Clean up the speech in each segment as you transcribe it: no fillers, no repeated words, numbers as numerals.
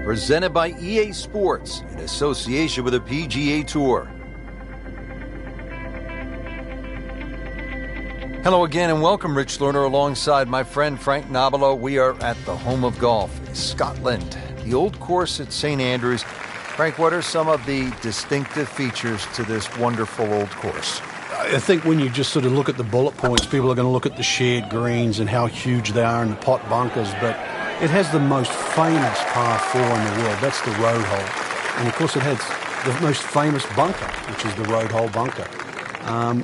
presented by EA Sports in association with the PGA Tour. Hello again and welcome, Rich Lerner, alongside my friend Frank Nobilo. We are at the home of golf, Scotland, the old course at St. Andrews. Frank, what are some of the distinctive features to this wonderful old course? I think when you just sort of look at the bullet points, people are going to look at the shared greens and how huge they are and the pot bunkers, but it has the most famous par 4 in the world. That's the road hole. And of course it has the most famous bunker, which is the road hole bunker.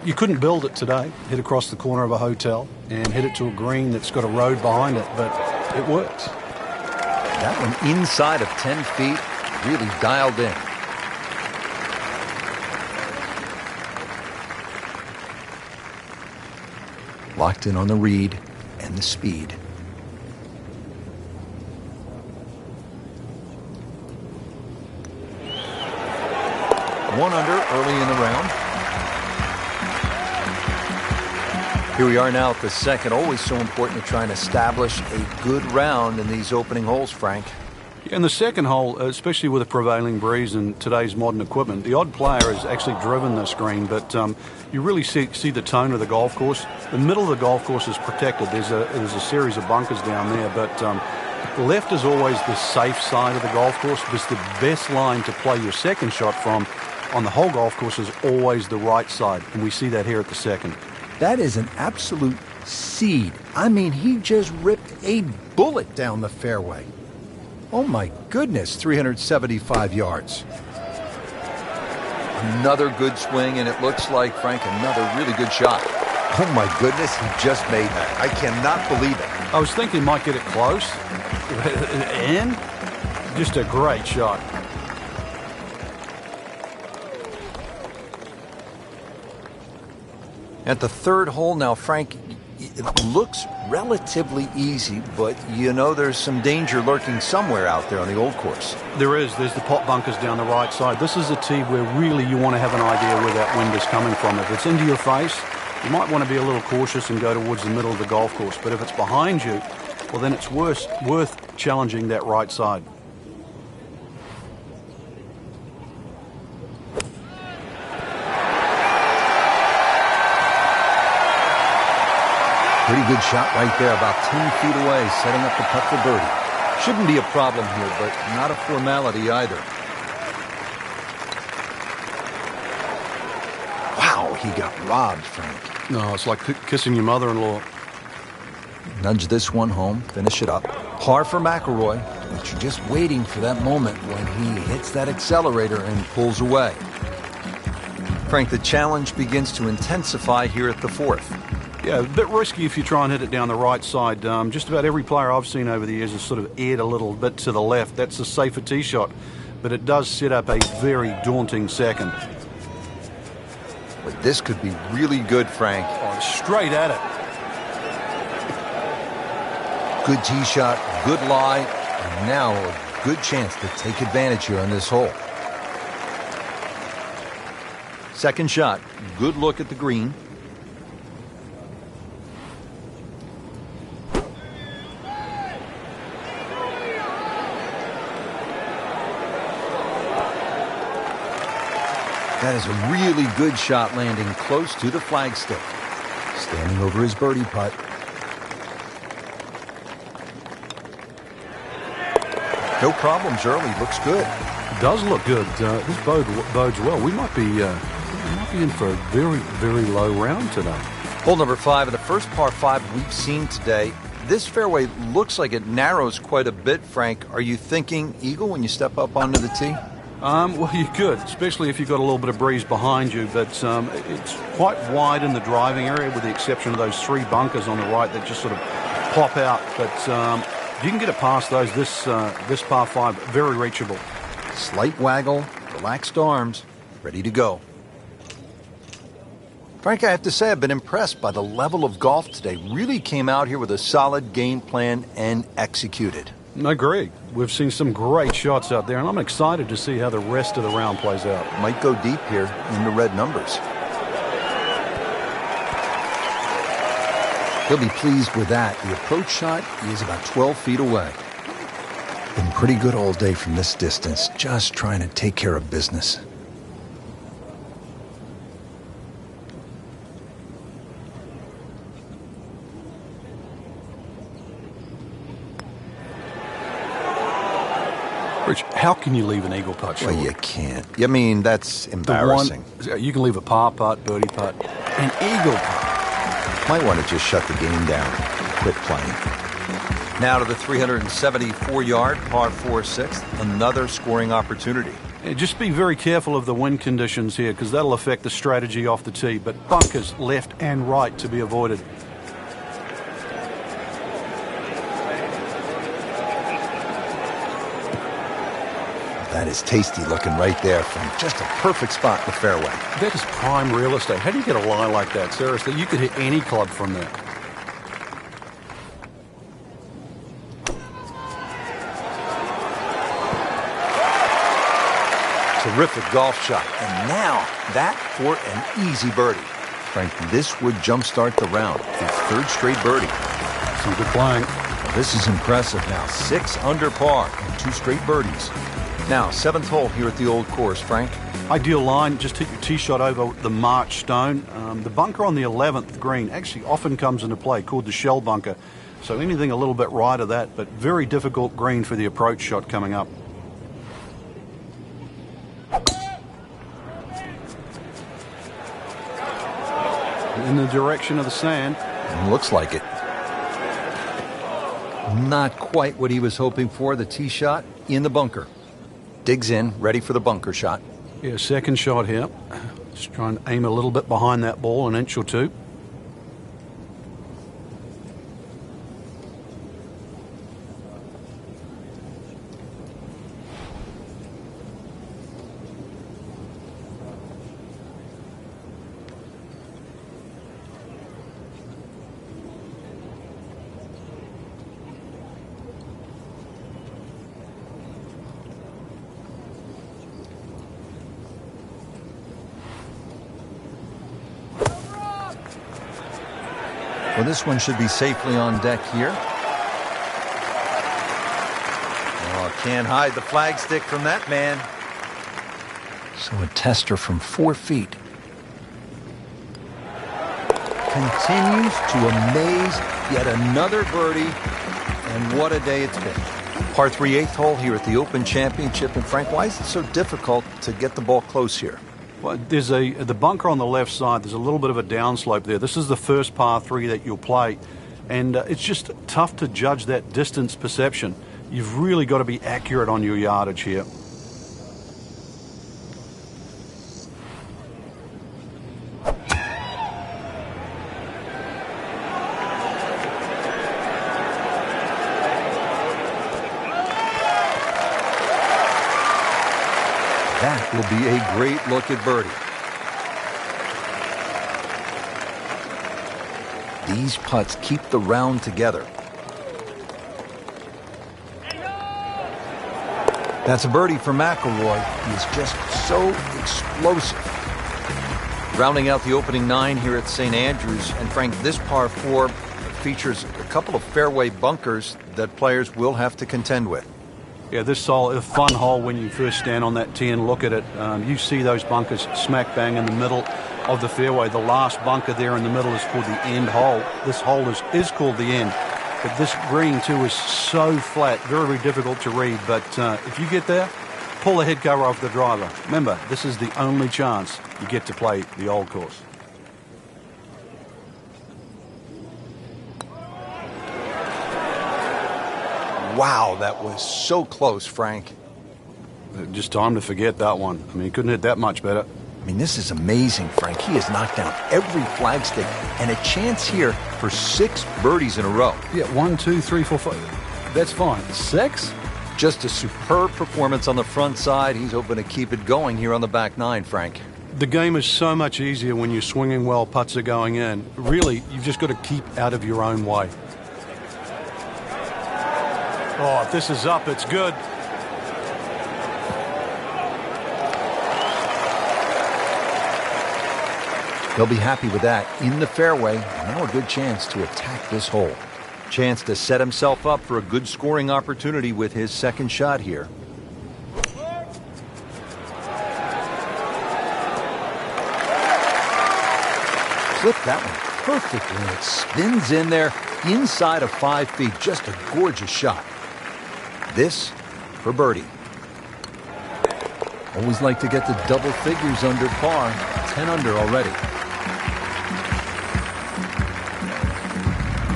You couldn't build it today, hit across the corner of a hotel and hit it to a green that's got a road behind it, but it works. That one inside of 10 feet, really dialed in. Locked in on the read and the speed. One under early in the round. Here we are now at the second. Always so important to try and establish a good round in these opening holes, Frank. In the second hole, especially with a prevailing breeze and today's modern equipment, the odd player has actually driven this green, but you really see the tone of the golf course. The middle of the golf course is protected. There's a series of bunkers down there, but the left is always the safe side of the golf course. It's the best line to play your second shot from on the whole golf course is always the right side, and we see that here at the second. That is an absolute seed. I mean, he just ripped a bullet down the fairway. Oh my goodness, 375 yards. Another good swing, and it looks like, Frank, another really good shot. Oh my goodness, he just made that. I cannot believe it. I was thinking he might get it close, and just a great shot. At the third hole now, Frank, it looks relatively easy, but you know there's some danger lurking somewhere out there on the old course. There is. There's the pot bunkers down the right side. This is a tee where really you want to have an idea where that wind is coming from. If it's into your face, you might want to be a little cautious and go towards the middle of the golf course. But if it's behind you, well, then it's worth challenging that right side. Pretty good shot right there, about 10 feet away, setting up the putt for birdie. Shouldn't be a problem here, but not a formality either. Wow, he got robbed, Frank. No, it's like kissing your mother-in-law. Nudge this one home, finish it up. Par for McIlroy, but you're just waiting for that moment when he hits that accelerator and pulls away. Frank, the challenge begins to intensify here at the fourth. Yeah, a bit risky if you try and hit it down the right side. Just about every player I've seen over the years has sort of aired a little bit to the left. That's a safer tee shot, but it does set up a very daunting second. But this could be really good, Frank. Oh, straight at it. Good tee shot, good lie, and now a good chance to take advantage here on this hole. Second shot, good look at the green. That is a really good shot, landing close to the flagstick. Standing over his birdie putt. No problems early. Looks good. It does look good. This bodes well. We might be in for a very, very low round today. Hole number 5 of the first par 5 we've seen today. This fairway looks like it narrows quite a bit, Frank. Are you thinking eagle when you step up onto the tee? Well, you could, especially if you've got a little bit of breeze behind you, but it's quite wide in the driving area with the exception of those 3 bunkers on the right that just sort of pop out. But if you can get it past those, this par 5, very reachable. Slight waggle, relaxed arms, ready to go. Frank, I have to say I've been impressed by the level of golf today. Really came out here with a solid game plan and executed. I agree. We've seen some great shots out there, and I'm excited to see how the rest of the round plays out. Might go deep here in the red numbers. He'll be pleased with that. The approach shot is about 12 feet away. Been pretty good all day from this distance, just trying to take care of business. Rich, how can you leave an eagle putt short? Well, you can't. I mean, that's embarrassing. You can leave a par putt, birdie putt, an eagle putt. Might want to just shut the game down. Quit playing. Now to the 374-yard par 4/6, another scoring opportunity. Just be very careful of the wind conditions here because that'll affect the strategy off the tee, but bunkers left and right to be avoided. That is tasty looking right there from just a perfect spot in the fairway. That is prime real estate. How do you get a lie like that? Seriously, you could hit any club from there. Terrific golf shot. And now, that for an easy birdie. Frank, this would jumpstart the round. His third straight birdie. Some good playing. This is impressive now. 6 under par and 2 straight birdies. Now, 7th hole here at the Old Course, Frank. Ideal line, just hit your tee shot over the March stone. The bunker on the 11th green actually often comes into play, called the shell bunker. So anything a little bit right of that, but very difficult green for the approach shot coming up. In the direction of the sand. Looks like it. Not quite what he was hoping for. The tee shot in the bunker. Digs in, ready for the bunker shot. Yeah, second shot here. Just trying to aim a little bit behind that ball, an inch or two. Well, this one should be safely on deck here. Oh, can't hide the flagstick from that man. So a tester from 4 feet. Continues to amaze. Yet another birdie. And what a day it's been. Par 3 8th hole here at the Open Championship. And Frank, why is it so difficult to get the ball close here? Well, there's the bunker on the left side. There's a little bit of a downslope there. This is the first par 3 that you'll play, and it's just tough to judge that distance perception. You've really got to be accurate on your yardage here. That will be a great look at birdie. These putts keep the round together. That's a birdie for McIlroy. He is just so explosive. Rounding out the opening 9 here at St. Andrews. And Frank, this par 4 features a couple of fairway bunkers that players will have to contend with. Yeah, this is a fun hole when you first stand on that tee and look at it. You see those bunkers smack bang in the middle of the fairway. The last bunker there in the middle is called the end hole. This hole is called the end. But this green, too, is so flat, very, very difficult to read. But if you get there, pull the head cover off the driver. Remember, this is the only chance you get to play the Old Course. Wow, that was so close, Frank. Just time to forget that one. I mean, he couldn't hit that much better. I mean, this is amazing, Frank. He has knocked down every flagstick and a chance here for 6 birdies in a row. Yeah, 1, 2, 3, 4, 5. That's fine. 6? Just a superb performance on the front side. He's hoping to keep it going here on the back 9, Frank. The game is so much easier when you're swinging well, putts are going in. Really, you've just got to keep out of your own way. Oh, if this is up, it's good. They'll be happy with that. In the fairway, now a good chance to attack this hole. Chance to set himself up for a good scoring opportunity with his second shot here. Flipped that one perfectly, and it spins in there inside of 5 feet. Just a gorgeous shot. This for birdie. Always like to get to double figures under par. 10 under already.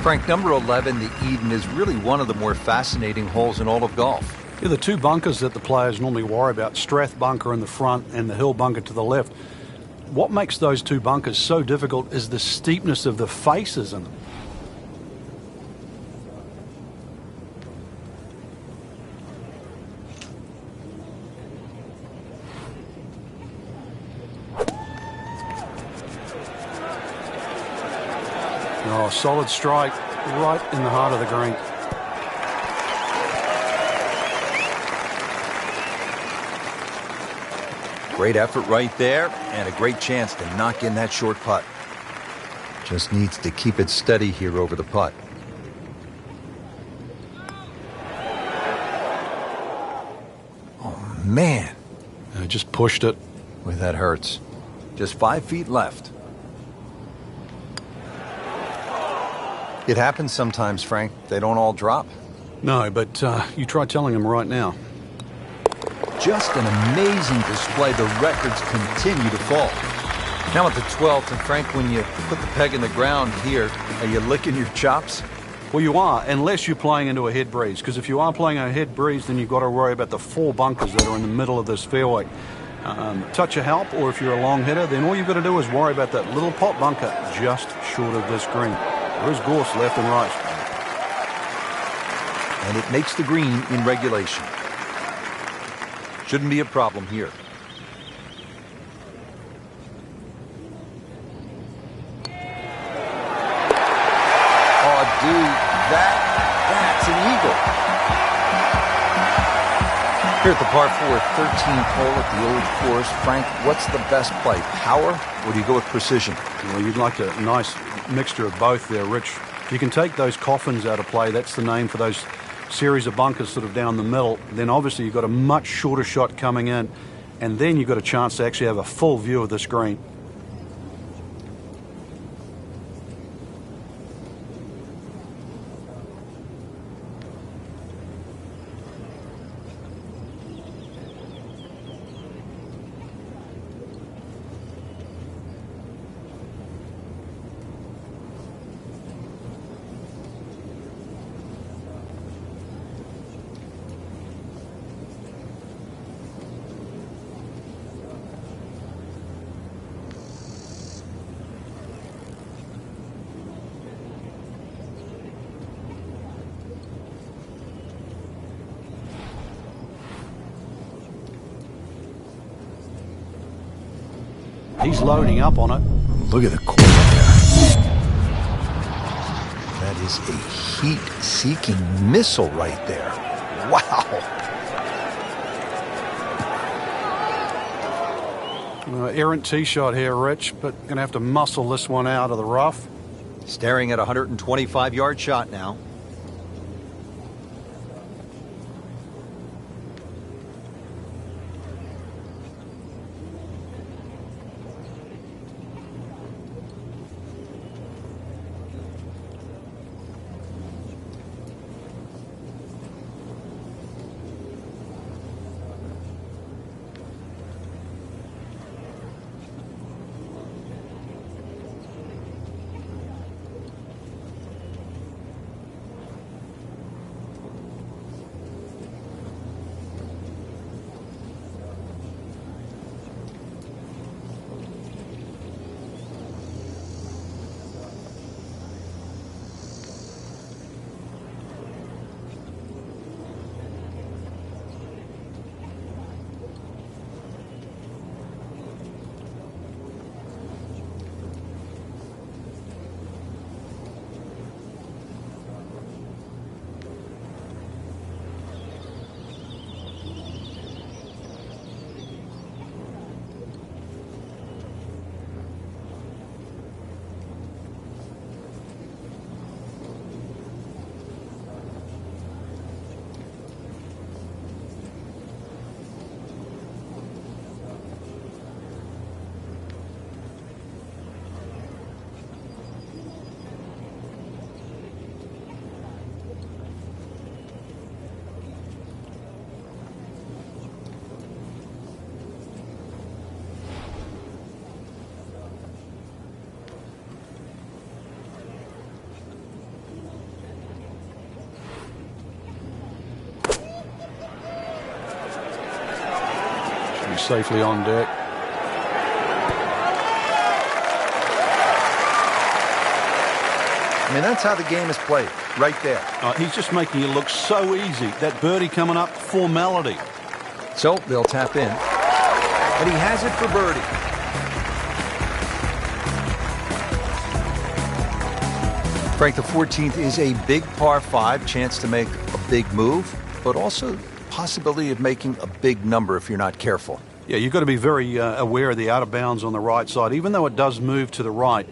Frank, number 11, the Eden, is really one of the more fascinating holes in all of golf. Yeah, the two bunkers that the players normally worry about, Strath bunker in the front and the Hill bunker to the left. What makes those two bunkers so difficult is the steepness of the faces in them. Oh, solid strike right in the heart of the green. Great effort right there, and a great chance to knock in that short putt. Just needs to keep it steady here over the putt. Oh, man. I just pushed it. Boy, that hurts. Just 5 feet left. It happens sometimes, Frank. They don't all drop. No, but you try telling him right now. Just an amazing display. The records continue to fall. Now at the 12th, and Frank, when you put the peg in the ground here, are you licking your chops? Well, you are, unless you're playing into a head breeze. Because if you are playing a head breeze, then you've got to worry about the 4 bunkers that are in the middle of this fairway. Touch of help, or if you're a long hitter, then all you've got to do is worry about that little pot bunker just short of this green. There's gorse left and right. And it makes the green in regulation. Shouldn't be a problem here. Oh, dude, that's an eagle. Here at the par 4 13th hole at the old course, Frank, what's the best play, power, or do you go with precision? Well, you'd like a nice mixture of both there, Rich. If you can take those coffins out of play, that's the name for those series of bunkers sort of down the middle, then obviously you've got a much shorter shot coming in, and then you've got a chance to actually have a full view of this green. He's loading up on it. Look at the corner there. That is a heat-seeking missile right there. Wow. Errant tee shot here, Rich, but going to have to muscle this one out of the rough. Staring at a 125-yard shot now. He's safely on deck. I mean, that's how the game is played, right there. He's just making it look so easy. That birdie coming up, formality. So they'll tap in. And he has it for birdie. Frank, the 14th is a big par 5, chance to make a big move, but also possibility of making a big number if you're not careful. Yeah, you've got to be very aware of the out of bounds on the right side, even though it does move to the right.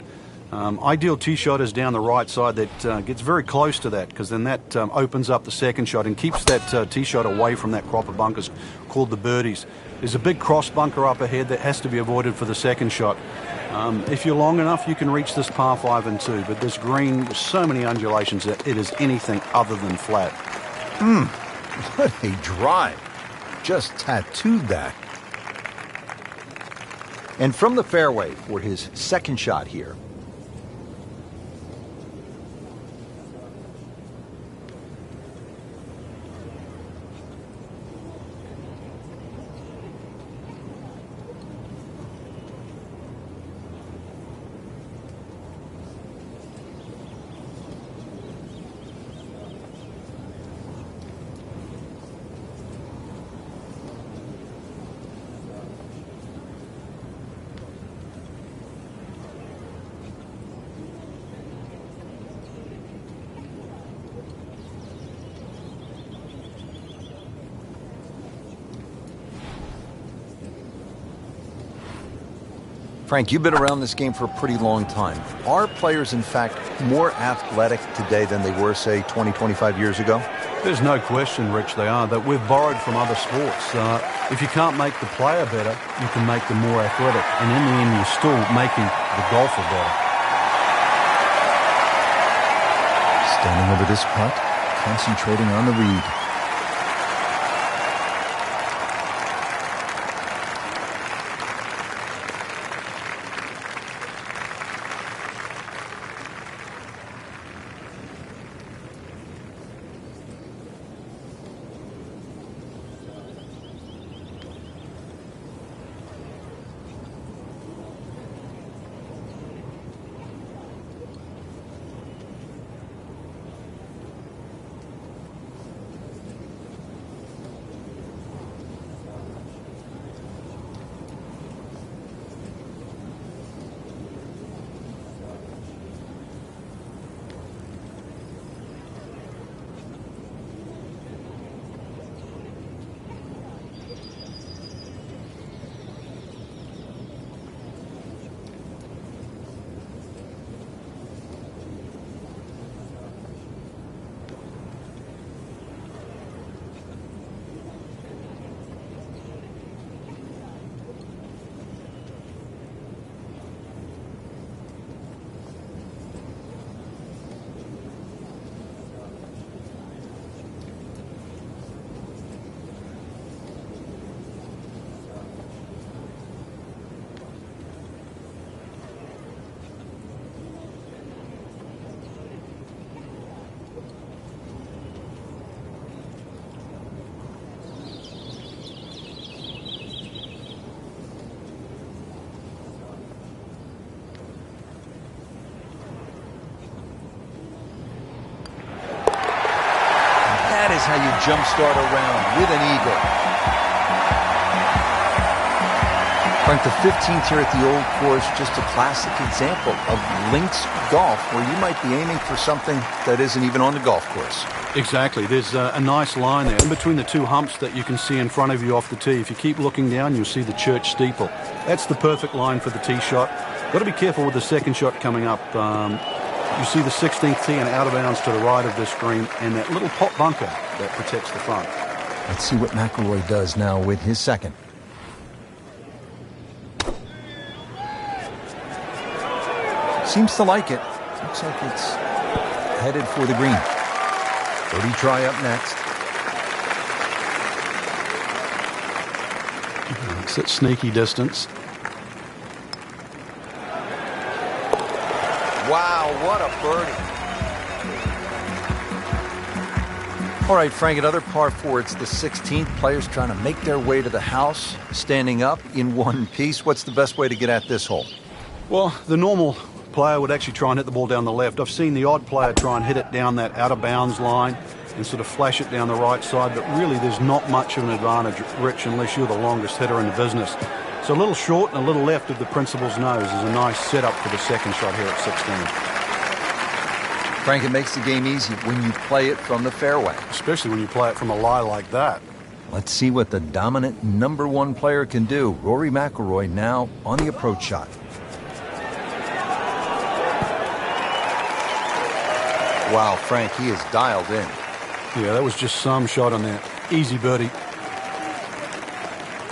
Ideal tee shot is down the right side that gets very close to that, because then that opens up the second shot and keeps that tee shot away from that crop of bunkers called the birdies. There's a big cross bunker up ahead that has to be avoided for the second shot. If you're long enough, you can reach this par 5 and 2, but this green, with so many undulations, that it is anything other than flat. What a drive. Just tattooed that. And from the fairway for his second shot here. Frank, you've been around this game for a pretty long time. Are players, in fact, more athletic today than they were, say, 20, 25 years ago? There's no question, Rich, they are. That we've borrowed from other sports. If you can't make the player better, you can make them more athletic. And in the end, you're still making the golfer better. Standing over this putt, concentrating on the read. That is how you jumpstart a round with an eagle. Frank, the 15th here at the Old Course, just a classic example of links golf where you might be aiming for something that isn't even on the golf course. Exactly. There's a nice line there in between the two humps that you can see in front of you off the tee. If you keep looking down, you'll see the church steeple. That's the perfect line for the tee shot. Got to be careful with the second shot coming up. You see the 16th tee and out of bounds to the right of this green, and that little pot bunker that protects the front. Let's see what McIlroy does now with his second. Seems to like it. Looks like it's headed for the green. Birdie try up next. It's at sneaky distance. Wow, what a birdie. All right, Frank, another par 4. It's the 16th. Players trying to make their way to the house, standing up in one piece. What's the best way to get at this hole? Well, the normal player would actually try and hit the ball down the left. I've seen the odd player try and hit it down that out of bounds line and sort of flash it down the right side, but really there's not much of an advantage, Rich, unless you're the longest hitter in the business. So a little short and a little left of the principal's nose is a nice setup for the second shot here at 16. Frank, it makes the game easy when you play it from the fairway. Especially when you play it from a lie like that. Let's see what the dominant number 1 player can do. Rory McIlroy now on the approach shot. Wow, Frank, he is dialed in. Yeah, that was just some shot on that. Easy birdie.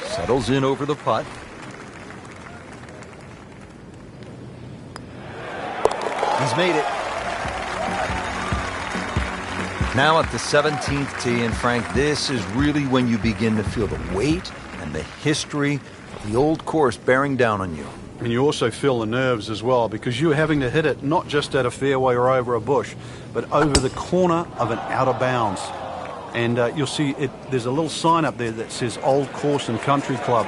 Settles in over the putt. He's made it. Now at the 17th tee, and Frank, this is really when you begin to feel the weight and the history of the old course bearing down on you. And you also feel the nerves as well, because you're having to hit it not just at a fairway or over a bush, but over the corner of an out of bounds. And you'll see it. There's a little sign up there that says Old Course and Country Club.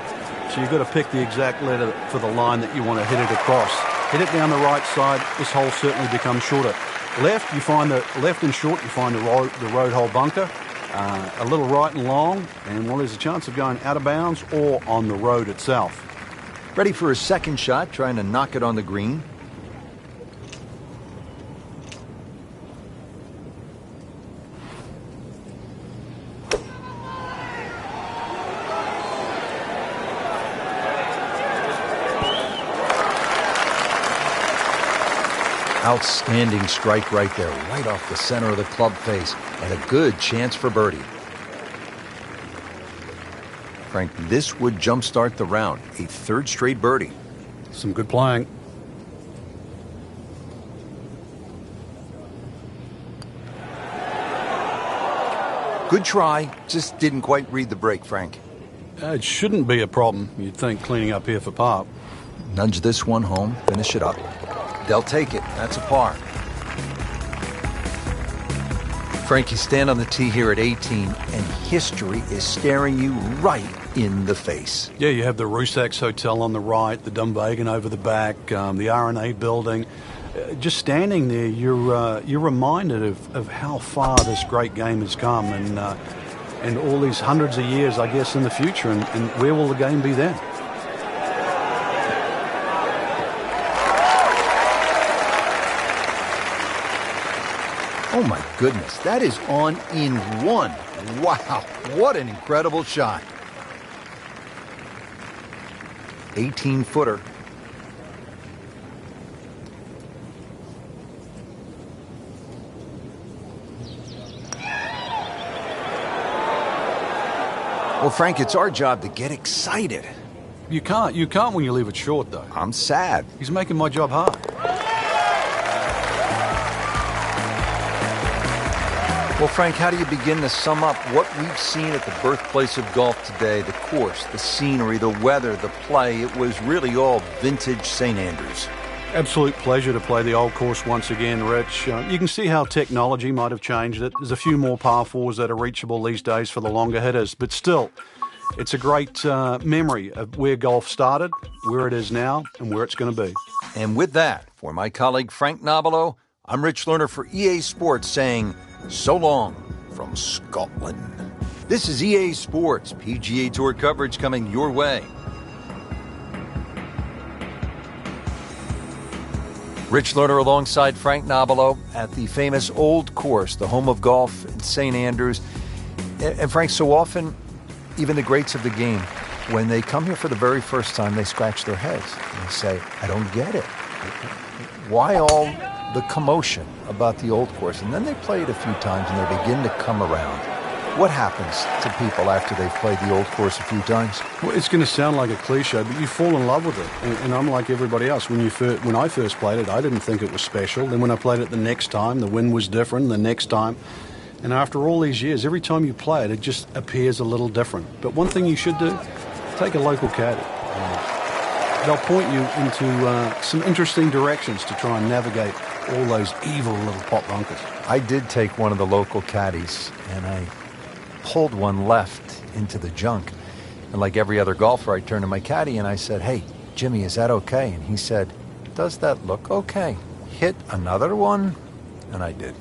So you've got to pick the exact letter for the line that you want to hit it across. Hit it down the right side. This hole certainly becomes shorter. Left, you find the left and short. You find the road hole bunker. A little right and long, and well, there's a chance of going out of bounds or on the road itself. Ready for his second shot, trying to knock it on the green. Outstanding strike right there, right off the center of the club face, and a good chance for birdie. Frank, this would jumpstart the round, a third straight birdie. Some good playing. Good try, just didn't quite read the break, Frank. It shouldn't be a problem, you'd think, cleaning up here for par. Nudge this one home, finish it up. They'll take it. That's a par. Frank, you stand on the tee here at 18, and history is staring you right in the face. Yeah, you have the Rusacks Hotel on the right, the Dunvegan over the back, the R&A building. Just standing there, you're reminded of how far this great game has come, and all these hundreds of years, I guess, in the future, and where will the game be then? Oh my goodness, that is on in one. Wow, what an incredible shot. 18-footer. Well, Frank, it's our job to get excited. You can't when you leave it short, though. I'm sad. He's making my job hard. Well, Frank, how do you begin to sum up what we've seen at the birthplace of golf today? The course, the scenery, the weather, the play. It was really all vintage St. Andrews. Absolute pleasure to play the old course once again, Rich. You can see how technology might have changed it. There's a few more par fours that are reachable these days for the longer hitters, but still, it's a great memory of where golf started, where it is now, and where it's going to be. And with that, for my colleague Frank Nobilo, I'm Rich Lerner for EA Sports saying, so long from Scotland. This is EA Sports, PGA Tour coverage coming your way. Rich Lerner alongside Frank Nobilo at the famous Old Course, the home of golf in St. Andrews. And Frank, so often, even the greats of the game, when they come here for the very first time, they scratch their heads and they say, I don't get it. Why all the commotion about the Old Course? And then they play it a few times and they begin to come around. What happens to people after they've played the Old Course a few times? Well, it's going to sound like a cliche, but you fall in love with it. And I'm like everybody else. When I first played it, I didn't think it was special. Then when I played it the next time, the wind was different. The next time. And after all these years, every time you play it, it just appears a little different. But one thing you should do, take a local caddy. They'll point you into some interesting directions to try and navigate all those evil little pot bunkers. I did take one of the local caddies, and I pulled one left into the junk. And like every other golfer, I turned to my caddy and I said, "Hey, Jimmy, is that okay?" And he said, "Does that look okay? Hit another one?" And I did.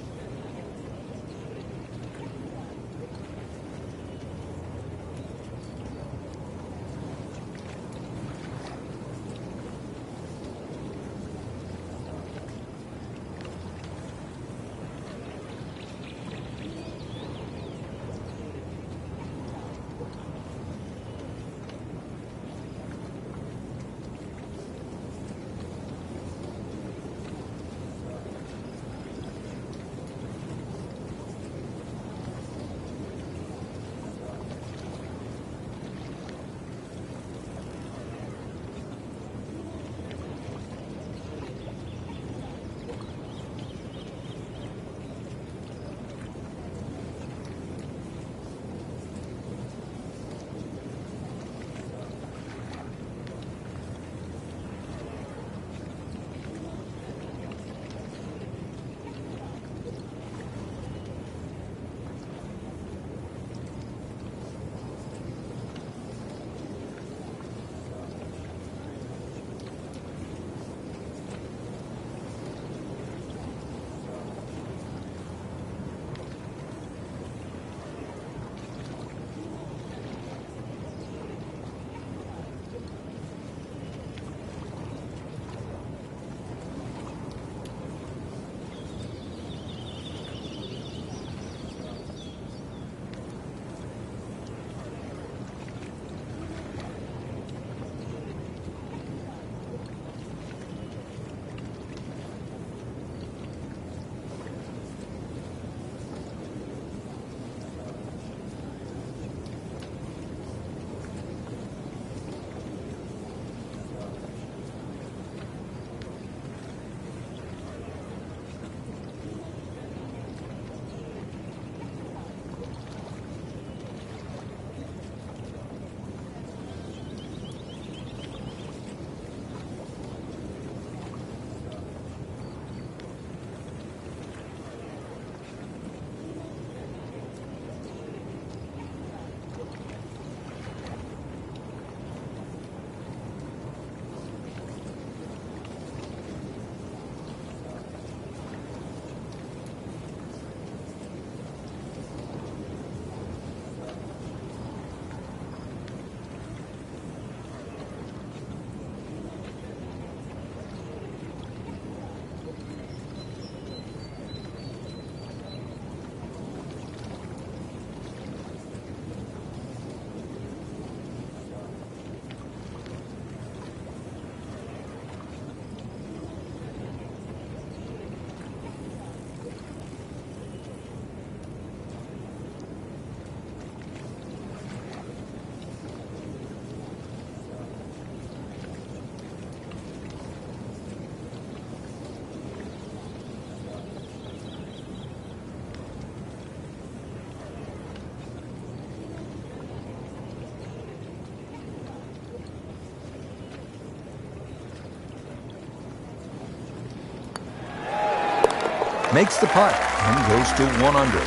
Makes the putt and goes to 1 under.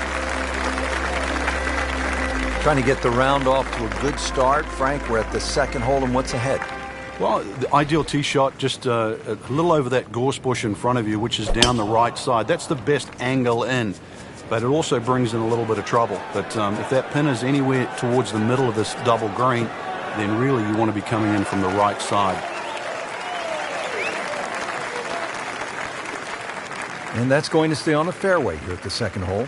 Trying to get the round off to a good start. Frank, we're at the second hole, and what's ahead? Well, the ideal tee shot just a little over that gorse bush in front of you, which is down the right side. That's the best angle in, but it also brings in a little bit of trouble. But if that pin is anywhere towards the middle of this double green, then really you want to be coming in from the right side. And that's going to stay on the fairway here at the second hole.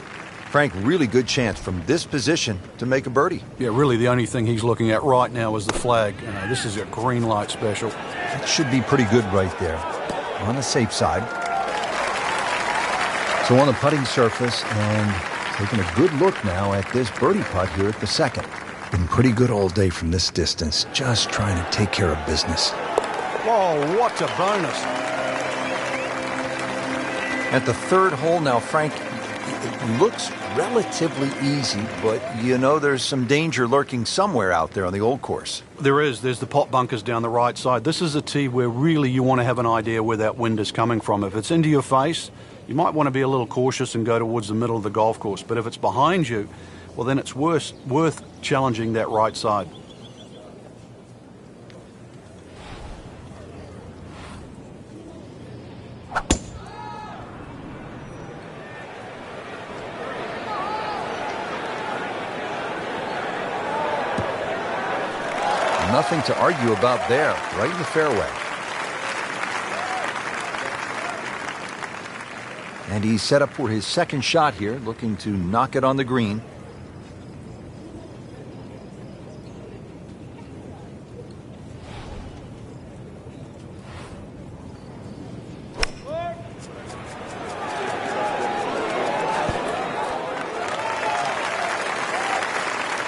Frank, really good chance from this position to make a birdie. Yeah, really the only thing he's looking at right now is the flag. This is a green light special. That should be pretty good right there. On the safe side. So on the putting surface, and taking a good look now at this birdie putt here at the second. Been pretty good all day from this distance, just trying to take care of business. Whoa, what a bonus. At the third hole now, Frank, it looks relatively easy, but you know there's some danger lurking somewhere out there on the old course. There is. There's the pot bunkers down the right side. This is a tee where really you want to have an idea where that wind is coming from. If it's into your face, you might want to be a little cautious and go towards the middle of the golf course. But if it's behind you, well, then it's worth challenging that right side. Nothing to argue about there, right in the fairway. And he's set up for his second shot here, looking to knock it on the green.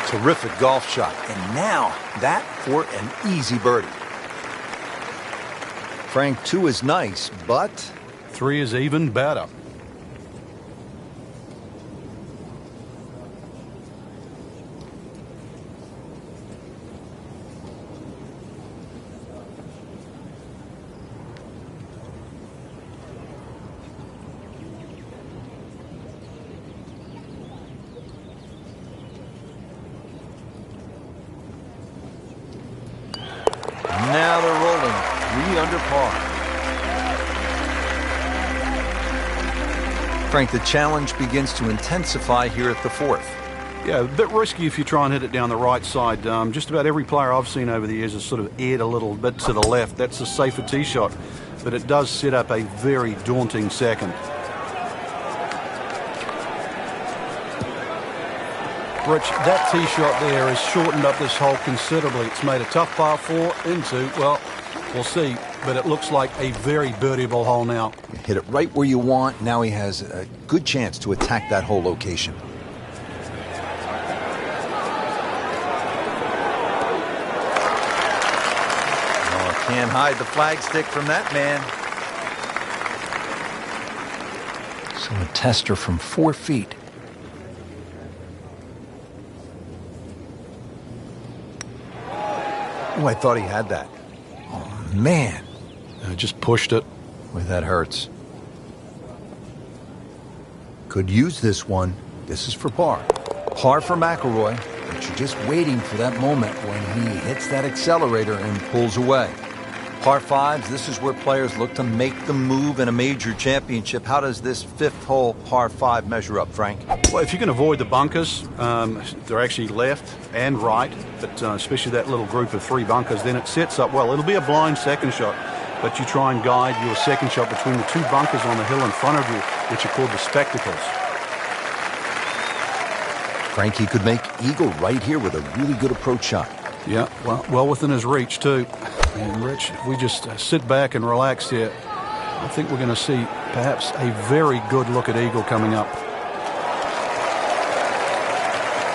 Terrific golf shot, and now that for an easy birdie. Frank, 2 is nice, but 3 is even better. now they're rolling, 3 under par. Frank, the challenge begins to intensify here at the 4th. Yeah, a bit risky if you try and hit it down the right side. Just about every player I've seen over the years has sort of aired a little bit to the left. That's a safer tee shot, but it does set up a very daunting second. Rich, that tee shot there has shortened up this hole considerably. It's made a tough par 4 into, well, we'll see, but it looks like a very birdieable hole now. You hit it right where you want. Now he has a good chance to attack that hole location. Oh, can't hide the flagstick from that man. So a tester from 4 feet. Oh, I thought he had that. Oh, man. I just pushed it. Boy, that hurts. Could use this one. This is for par. Par for McIlroy, but you're just waiting for that moment when he hits that accelerator and pulls away. Par 5s, this is where players look to make the move in a major championship. How does this 5th hole par 5 measure up, Frank? Well, if you can avoid the bunkers, they're actually left and right, but especially that little group of 3 bunkers, then it sets up well. It'll be a blind second shot, but you try and guide your second shot between the 2 bunkers on the hill in front of you, which are called the spectacles. Frankie could make eagle right here with a really good approach shot. Yeah, well within his reach, too. And, Rich, if we just sit back and relax here, I think we're going to see perhaps a very good look at eagle coming up.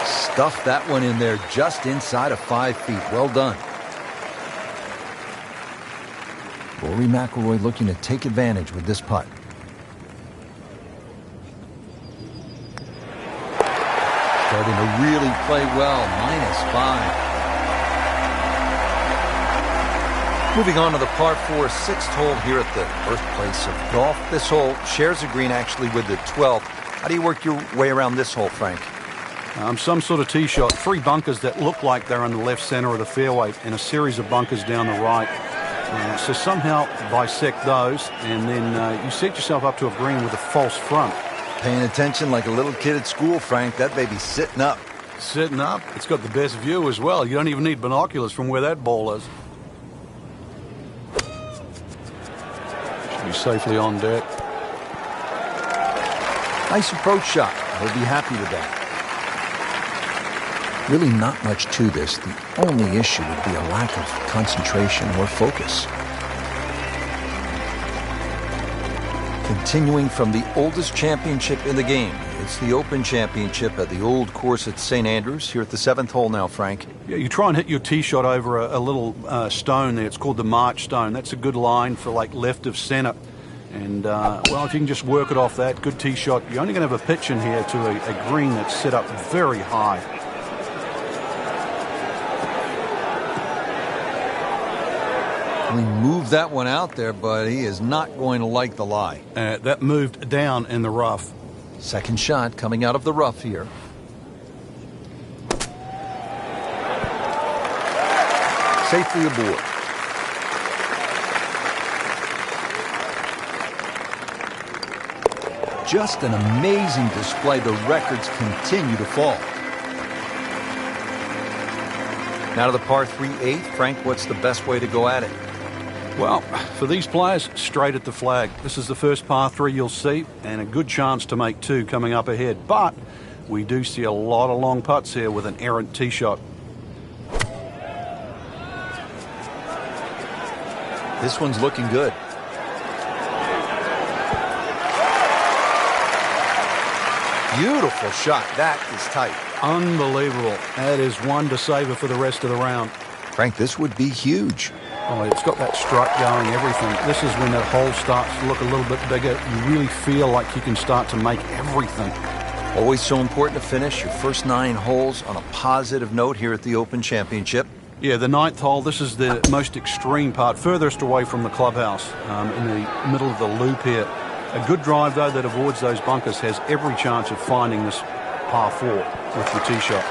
Stuffed that one in there just inside of 5 feet. Well done. Rory McIlroy looking to take advantage with this putt. Starting to really play well. -5. Moving on to the par 4 6th hole here at the birthplace of golf. This hole shares a green actually with the 12th. How do you work your way around this hole, Frank? Some sort of tee shot. 3 bunkers that look like they're in the left center of the fairway and a series of bunkers down the right. So somehow bisect those, and then you set yourself up to a green with a false front. Paying attention like a little kid at school, Frank. That baby's sitting up. Sitting up? It's got the best view as well. You don't even need binoculars from where that ball is. Should be safely on deck. Nice approach shot. He'll be happy with that. Really not much to this. The only issue would be a lack of concentration or focus. Continuing from the oldest championship in the game. It's the Open Championship at the old course at St. Andrews. Here at the 7th hole now, Frank. Yeah, you try and hit your tee shot over a little stone there. It's called the March stone. That's a good line for like left of center. And, well, if you can just work it off that, good tee shot. You're only going to have a pitch in here to a green that's set up very high. We moved that one out there, but he is not going to like the lie. That moved down in the rough. Second shot coming out of the rough here. Safely aboard. Just an amazing display. The records continue to fall. Now to the par 3-8. Frank, what's the best way to go at it? Well, for these players, straight at the flag. This is the first par 3 you'll see, and a good chance to make 2 coming up ahead. But we do see a lot of long putts here with an errant tee shot. This one's looking good. Beautiful shot. That is tight. Unbelievable. That is one to savor for the rest of the round. Frank, this would be huge. Oh, it's got that strut going, everything. This is when that hole starts to look a little bit bigger. You really feel like you can start to make everything. Always so important to finish your first 9 holes on a positive note here at the Open Championship. Yeah, the 9th hole, this is the most extreme part, furthest away from the clubhouse, in the middle of the loop here. A good drive, though, that avoids those bunkers has every chance of finding this par 4 with your tee shot.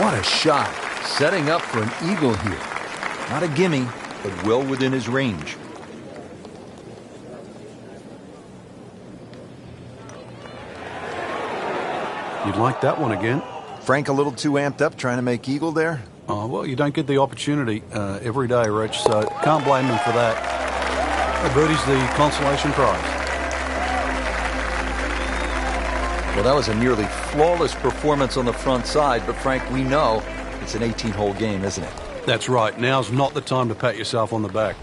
What a shot. Setting up for an eagle here. Not a gimme, but well within his range. You'd like that one again. Frank a little too amped up trying to make eagle there? Oh, well, you don't get the opportunity every day, Rich, so can't blame him for that. The birdie's the consolation prize. Well, that was a nearly flawless performance on the front side, but Frank, we know it's an 18-hole game, isn't it? That's right. Now's not the time to pat yourself on the back.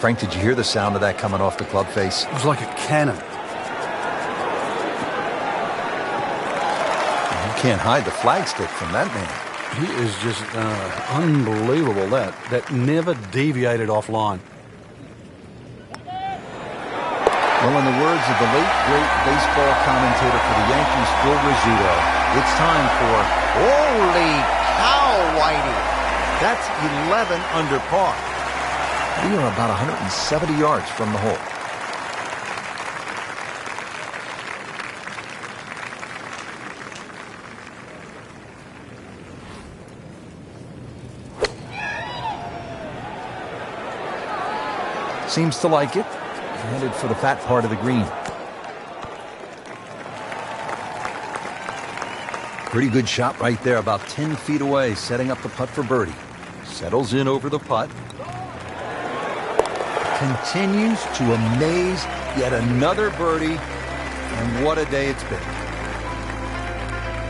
Frank, did you hear the sound of that coming off the club face? It was like a cannon. You can't hide the flagstick from that man. He is just unbelievable. That never deviated offline. Well, in the words of the late, great baseball commentator for the Yankees, Phil Rizzuto, it's time for holy cow, Whitey. That's 11 under par. We are about 170 yards from the hole. Seems to like it. Headed for the fat part of the green. Pretty good shot right there, about 10 feet away, setting up the putt for birdie. Settles in over the putt. Continues to amaze. Yet another birdie, and what a day it's been.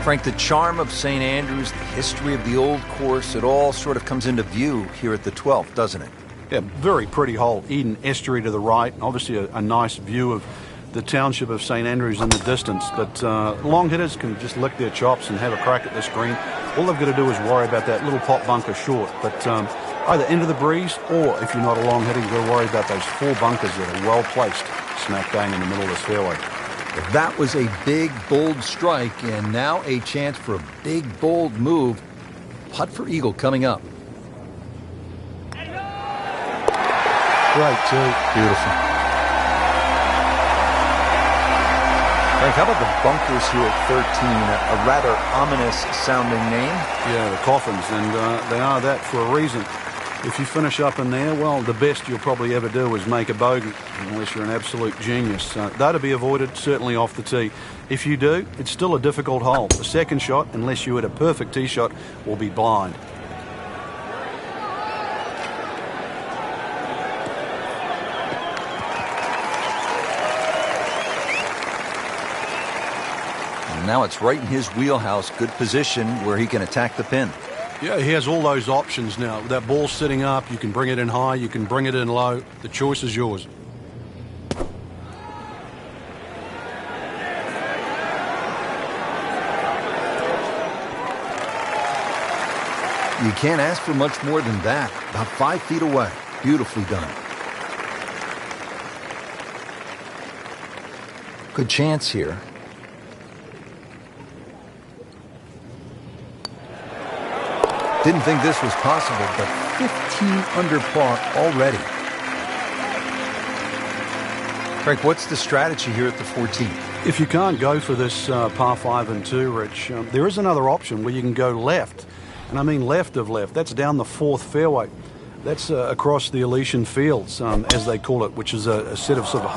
Frank, the charm of St. Andrews, the history of the old course, it all sort of comes into view here at the 12th, doesn't it? Yeah, very pretty hole. Eden Estuary to the right. Obviously a nice view of the township of St. Andrews in the distance. But long hitters can just lick their chops and have a crack at this green. All they've got to do is worry about that little pot bunker short. But either into the breeze, or if you're not a long hitter, you've got to worry about those 4 bunkers that are well placed smack bang in the middle of this fairway. That was a big, bold strike, and now a chance for a big, bold move. Putt for eagle coming up. Great, too. Beautiful. Frank, how about the bunkers here at 13? A rather ominous sounding name. Yeah, the coffins, and they are that for a reason. If you finish up in there, well, the best you'll probably ever do is make a bogey, unless you're an absolute genius. That'll be avoided, certainly off the tee. If you do, it's still a difficult hole. The second shot, unless you hit a perfect tee shot, will be blind. Now it's right in his wheelhouse. Good position where he can attack the pin. Yeah, he has all those options now. That ball sitting up, you can bring it in high, you can bring it in low. The choice is yours. You can't ask for much more than that. About 5 feet away. Beautifully done. Good chance here. Didn't think this was possible, but 15 under par already. Frank, what's the strategy here at the 14th? If you can't go for this par 5 and 2, Rich, there is another option where you can go left. And I mean left of left. That's down the 4th fairway. That's across the Elysian Fields, as they call it, which is a set of sort of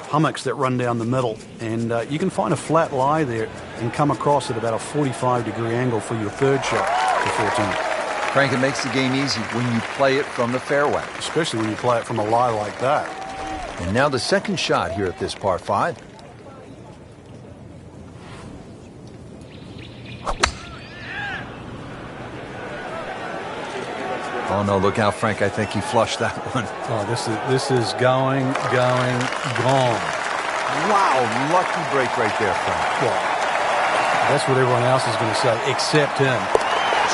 hummocks that run down the middle. And you can find a flat lie there and come across at about a 45-degree angle for your third shot to 14. Frank, it makes the game easy when you play it from the fairway. Especially when you play it from a lie like that. And now the second shot here at this par 5. Oh, no, look out, Frank. I think he flushed that one. Oh, this is going, gone. Wow, lucky break right there, Frank. Well, that's what everyone else is going to say, except him.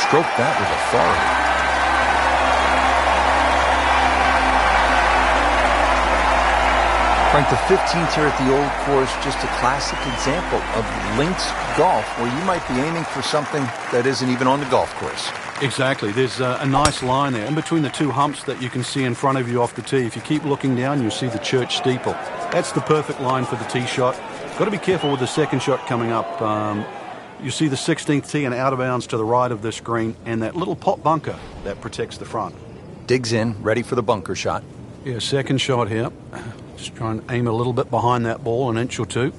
Stroke that with authority. Frank, the 15th here at the Old Course, just a classic example of links golf, where you might be aiming for something that isn't even on the golf course. Exactly. There's a nice line there in between the two humps that you can see in front of you off the tee. If you keep looking down, you'll see the church steeple. That's the perfect line for the tee shot. Got to be careful with the second shot coming up. You see the 16th tee and out of bounds to the right of this green, and that little pot bunker that protects the front. Digs in, ready for the bunker shot. Yeah, second shot here. Just try and aim a little bit behind that ball, an inch or two.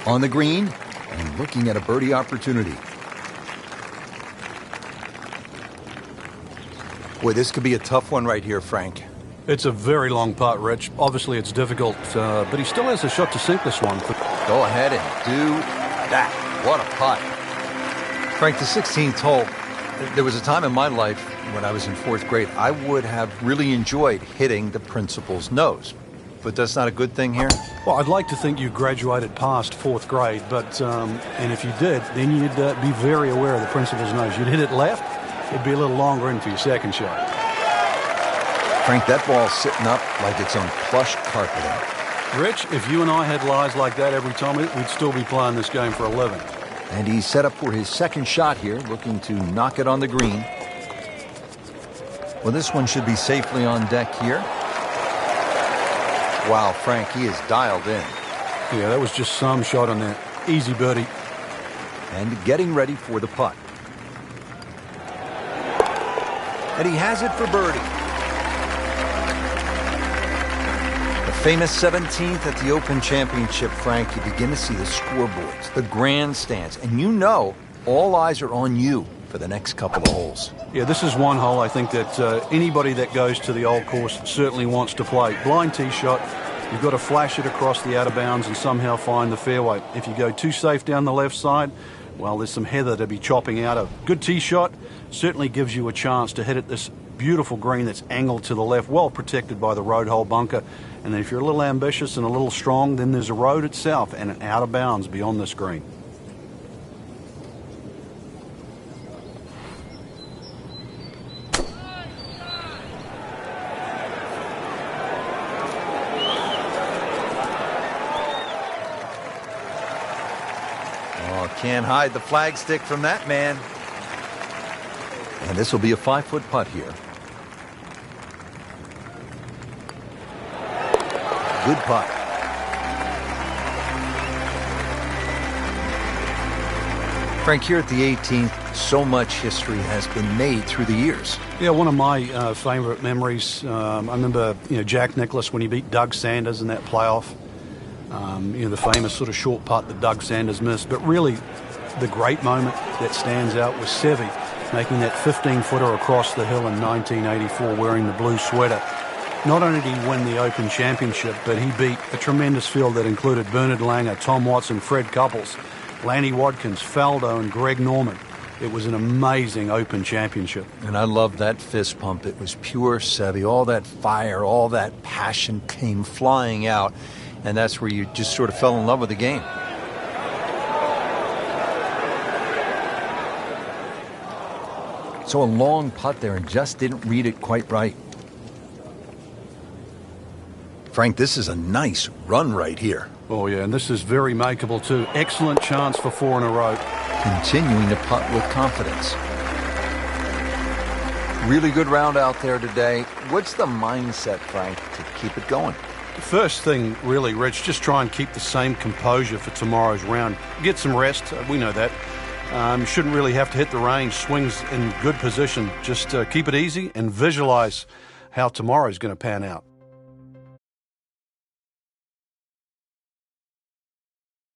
On the green and looking at a birdie opportunity. Boy, this could be a tough one right here, Frank. It's a very long putt, Rich. Obviously, it's difficult, but he still has a shot to sink this one. Go ahead and do that. What a putt. Frank, the 16th hole, there was a time in my life when I was in 4th grade, I would have really enjoyed hitting the principal's nose. But that's not a good thing here? Well, I'd like to think you graduated past 4th grade, but and if you did, then you'd be very aware of the principal's nose. You'd hit it left, it'd be a little longer in for your second shot. Frank, that ball's sitting up like it's on plush carpeting. Rich, if you and I had lies like that every time, we'd still be playing this game for a living. And he's set up for his second shot here, looking to knock it on the green. Well, this one should be safely on deck here. Wow, Frank, he is dialed in. Yeah, that was just some shot on that. Easy birdie. And getting ready for the putt. And he has it for birdie. The famous 17th at the Open Championship, Frank, you begin to see the scoreboards, the grandstands, and you know all eyes are on you for the next couple of holes. Yeah, this is one hole I think that anybody that goes to the Old Course certainly wants to play. Blind tee shot, you've got to flash it across the out of bounds and somehow find the fairway. If you go too safe down the left side, well, there's some heather to be chopping out of. Good tee shot certainly gives you a chance to hit at this beautiful green that's angled to the left, well protected by the road hole bunker. And then if you're a little ambitious and a little strong, then there's a road itself and an out of bounds beyond this green. Can't hide the flagstick from that man. And this will be a 5-foot putt here. Good putt. Frank, here at the 18th, so much history has been made through the years. Yeah, one of my favorite memories, I remember Jack Nicklaus when he beat Doug Sanders in that playoff. The famous sort of short putt that Doug Sanders missed. But really, the great moment that stands out was Seve making that 15-footer across the hill in 1984 wearing the blue sweater. Not only did he win the Open Championship, but he beat a tremendous field that included Bernard Langer, Tom Watson, Fred Couples. Lanny Wadkins, Faldo, and Greg Norman. It was an amazing Open Championship. And I loved that fist pump. It was pure Seve. All that fire, all that passion came flying out. And that's where you just sort of fell in love with the game. So a long putt there and just didn't read it quite right. Frank, this is a nice run right here. Oh, yeah, and this is very makeable, too. Excellent chance for 4 in a row. Continuing to putt with confidence. Really good round out there today. What's the mindset, Frank, to keep it going? First thing, really, Rich, just try and keep the same composure for tomorrow's round. Get some rest. We know that. You shouldn't really have to hit the range. Swings in good position. Just keep it easy and visualize how tomorrow's going to pan out.